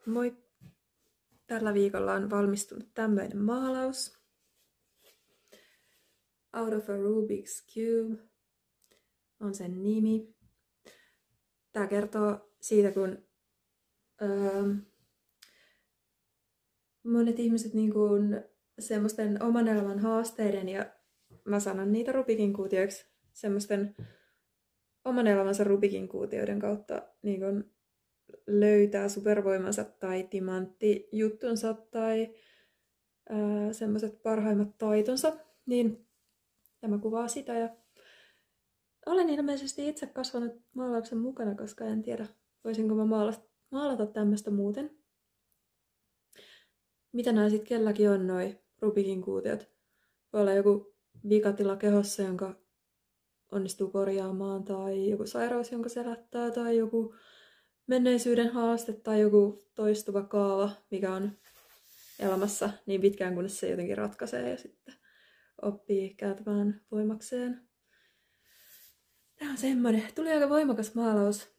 Moi! Tällä viikolla on valmistunut tämmöinen maalaus. Out of a Rubik's Cube on sen nimi. Tää kertoo siitä, kun monet ihmiset niin kuin semmoisten oman elämän haasteiden, ja mä sanon niitä Rubikin kuutioiksi, semmoisten oman elämänsä Rubikin kuutioiden kautta niin kuin löytää supervoimansa tai timanttijuttunsa tai semmoiset parhaimmat taitonsa, niin tämä kuvaa sitä. Ja olen ilmeisesti itse kasvanut maalauksen mukana, koska en tiedä, voisinko mä maalata tämmöistä muuten. Mitä nämä sitten kelläkin on, noi Rubikin kuutiot? Voi olla joku vikatila kehossa, jonka onnistuu korjaamaan, tai joku sairaus, jonka selättää, tai joku menneisyyden haaste, tai joku toistuva kaava, mikä on elämässä niin pitkään, kunnes se jotenkin ratkaisee ja sitten oppii kääntämään voimakseen. Tämä on semmoinen. Tuli aika voimakas maalaus,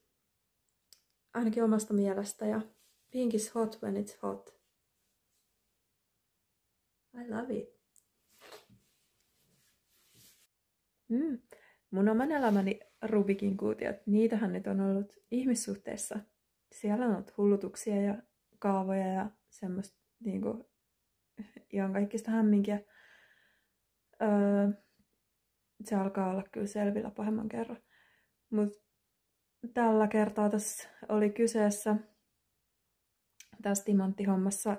ainakin omasta mielestä, ja pink is hot when it's hot. I love it. Mun oman elämäni Rubikin kuutiot, niitähän nyt on ollut ihmissuhteessa. Siellä on ollut hullutuksia ja kaavoja ja semmoista niinku ihan kaikista hämminkiä. Se alkaa olla kyllä selvillä pahemman kerran. Mut tällä kertaa tässä oli kyseessä tässä timanttihommassa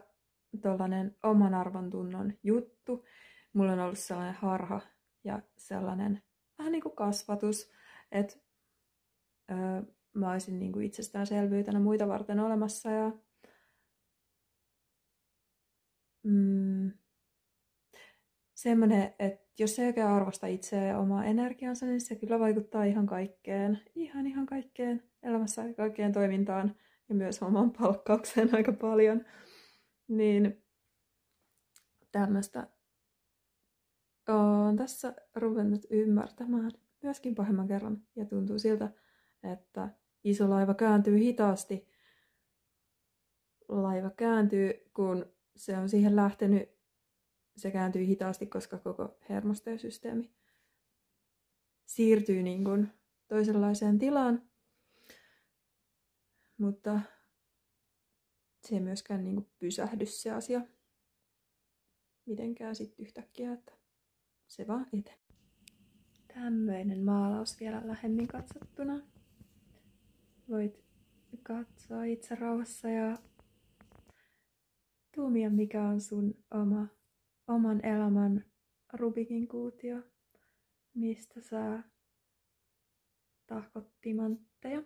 tollanen oman arvon tunnon juttu. Mulla on ollut sellainen harha ja sellainen vähän niinku kasvatus, että mä olisin niinku itsestäänselvyytenä muita varten olemassa ja semmoinen, että jos ei oikein arvosta itseä ja omaa energiansa, niin se kyllä vaikuttaa ihan kaikkeen. Ihan kaikkeen elämässä, kaikkeen toimintaan ja myös omaan palkkaukseen aika paljon. Niin tämmöistä olen tässä ruvennut ymmärtämään myöskin pahemman kerran. Ja tuntuu siltä, että iso laiva kääntyy hitaasti. Laiva kääntyy, kun se on siihen lähtenyt. Se kääntyy hitaasti, koska koko hermostosysteemi siirtyy niin kuin toisenlaiseen tilaan. Mutta se ei myöskään niin kuin pysähdy se asia mitenkään sitten yhtäkkiä, että se vaan etenee. Tämmöinen maalaus vielä lähemmin katsottuna. Voit katsoa itse rauhassa ja tuumia, mikä on sun oman elämän Rubikin kuutio, mistä sä tahkot timantteja.